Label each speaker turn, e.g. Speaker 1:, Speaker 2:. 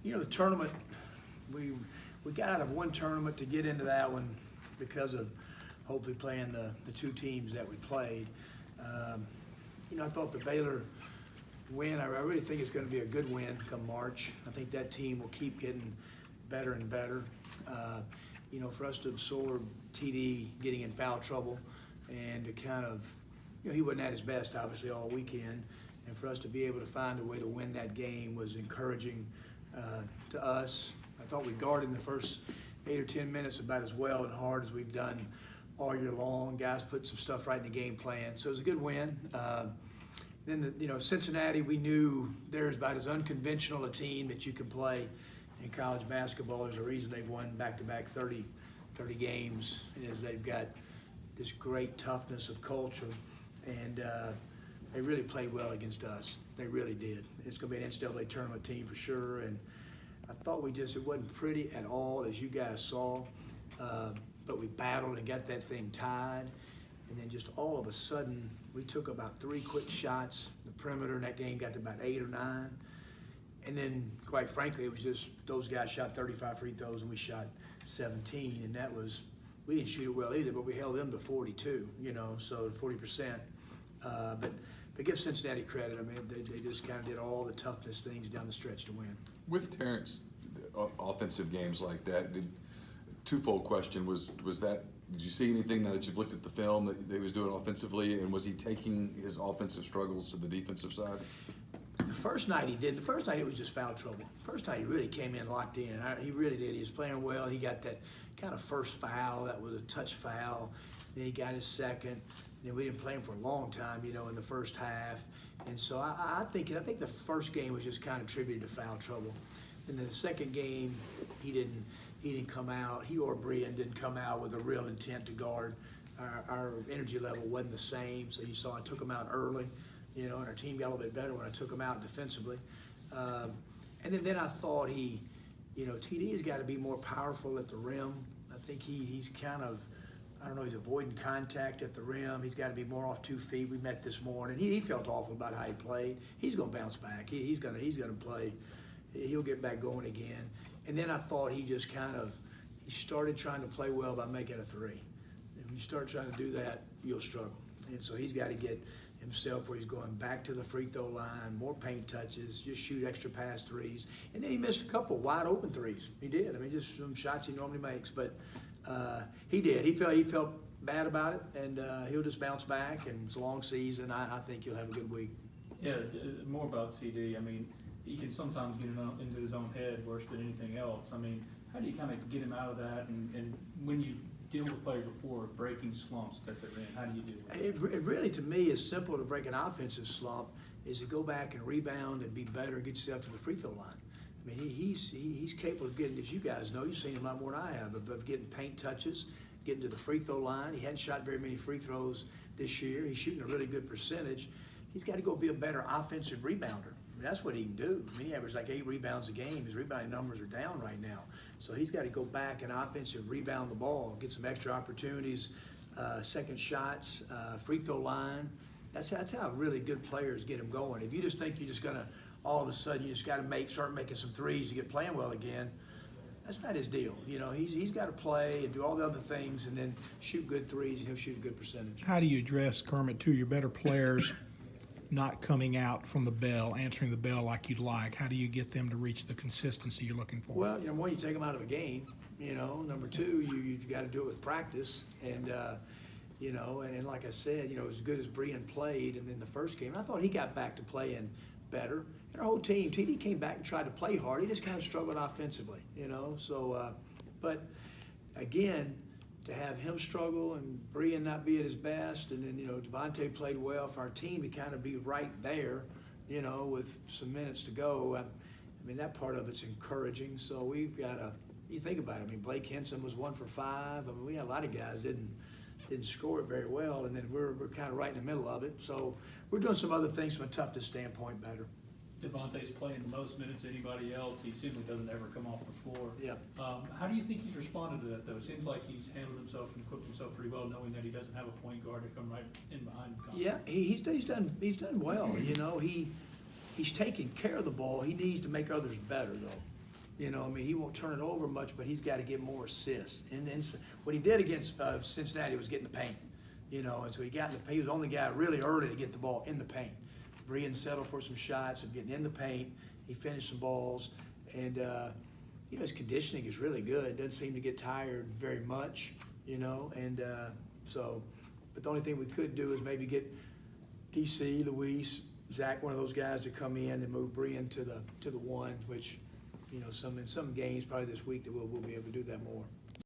Speaker 1: The tournament, we got out of one tournament to get into that one because of hopefully playing the two teams that we played. I thought the Baylor win, I really think it's going to be a good win come March. I think that team will keep getting better and better. For us to absorb TD getting in foul trouble and to kind of, he wasn't at his best obviously all weekend, and for us to be able to find a way to win that game was encouraging to us. I thought we guarded in the first 8 or 10 minutes about as well and hard as we've done all year long. Guys put some stuff right in the game plan, so it was a good win. Then Cincinnati, we knew they're about as unconventional a team that you can play in college basketball. There's a reason they've won back-to-back 30 games, is they've got this great toughness of culture, and they really played well against us. They really did. It's going to be an NCAA tournament team for sure, and I thought it wasn't pretty at all, as you guys saw, but we battled and got that thing tied, and then just all of a sudden, we took about 3 quick shots. The perimeter in that game got to about 8 or 9. And then, quite frankly, it was just those guys shot 35 free throws and we shot 17. And we didn't shoot it well either, but we held them to 42, so 40%. But give Cincinnati credit. I mean, they just kind of did all the toughness things down the stretch to win.
Speaker 2: With Terrence, offensive games like that, twofold question was that, did you see anything now that you've looked at the film that he was doing offensively, and was he taking his offensive struggles to the defensive side?
Speaker 1: The first night he did. The first night it was just foul trouble. First night he really came in locked in. He really did. He was playing well. He got that kind of first foul. That was a touch foul. Then he got his second. Then we didn't play him for a long time, in the first half. And so I think the first game was just kind of attributed to foul trouble. And then the second game, he didn't come out. He or Brian didn't come out with a real intent to guard. Our energy level wasn't the same. So you saw I took him out early. And our team got a little bit better when I took him out defensively. And then I thought TD's got to be more powerful at the rim. I think he's kind of, he's avoiding contact at the rim. He's got to be more off 2 feet. We met this morning. He felt awful about how he played. He's going to bounce back. He's going to play. He'll get back going again. And then I thought he started trying to play well by making a 3. And when you start trying to do that, you'll struggle. And so he's got to get himself where he's going back to the free throw line, more paint touches, just shoot extra pass threes. And then he missed a couple wide open threes. He did. I mean, just some shots he normally makes. But he did. He felt bad about it, and he'll just bounce back. And it's a long season. I think he'll have a good week.
Speaker 3: Yeah, more about TD. I mean, he can sometimes get into his own head worse than anything else. I mean, how do you kind of get him out of that? And when you deal with players before breaking slumps that they're in, how do you do it?
Speaker 1: It really, to me, is simple to break an offensive slump, is to go back and rebound and be better and get yourself to the free throw line. I mean, he's capable of getting, as you guys know, you've seen him a lot more than I have, of getting paint touches, getting to the free throw line. He hadn't shot very many free throws this year. He's shooting a really good percentage. He's got to go be a better offensive rebounder. I mean, that's what he can do. I mean, he averages like 8 rebounds a game. His rebounding numbers are down right now. So he's got to go back and offensive rebound the ball, get some extra opportunities, second shots, free throw line. That's how really good players get them going. If you just think you're just going to, all of a sudden, you just got to start making some threes to get playing well again, that's not his deal. He's got to play and do all the other things and then shoot good threes, and he'll shoot a good percentage.
Speaker 4: How do you address, Kermit, to your better players not coming out from the bell, answering the bell like you'd like? How do you get them to reach the consistency you're looking for?
Speaker 1: Well, one, you take them out of a game. Number 2, you've got to do it with practice. And, and like I said, as good as Brian played, and in the first game, I thought he got back to playing better. And our whole team, TD came back and tried to play hard. He just kind of struggled offensively, So, but again, to have him struggle and Brian not be at his best, and then, Devontae played well for our team to kind of be right there, with some minutes to go. I mean, that part of it's encouraging. So we've got to, you think about it, I mean, Blake Henson was 1 for 5. I mean, we had a lot of guys didn't score it very well, and then we're kind of right in the middle of it. So we're doing some other things from a toughness standpoint better.
Speaker 3: Devontae's playing the most minutes than anybody else. He simply doesn't ever come off the floor.
Speaker 1: Yeah.
Speaker 3: How do you think he's responded to that, though? It seems like he's handled himself and equipped himself pretty well, knowing that he doesn't have a point guard to come right in behind him.
Speaker 1: Yeah, he's done well. He's taking care of the ball. He needs to make others better, though. You know, I mean, he won't turn it over much, but he's got to get more assists. And what he did against Cincinnati was get in the paint, you know, and so he was the only guy really early to get the ball in the paint. Brian settled for some shots and getting in the paint. He finished some balls, and you know, his conditioning is really good. Doesn't seem to get tired very much, you know, and but the only thing we could do is maybe get DC, Luis, Zach, one of those guys to come in and move Brian to the one, which, you know, in some games probably this week that we'll be able to do that more.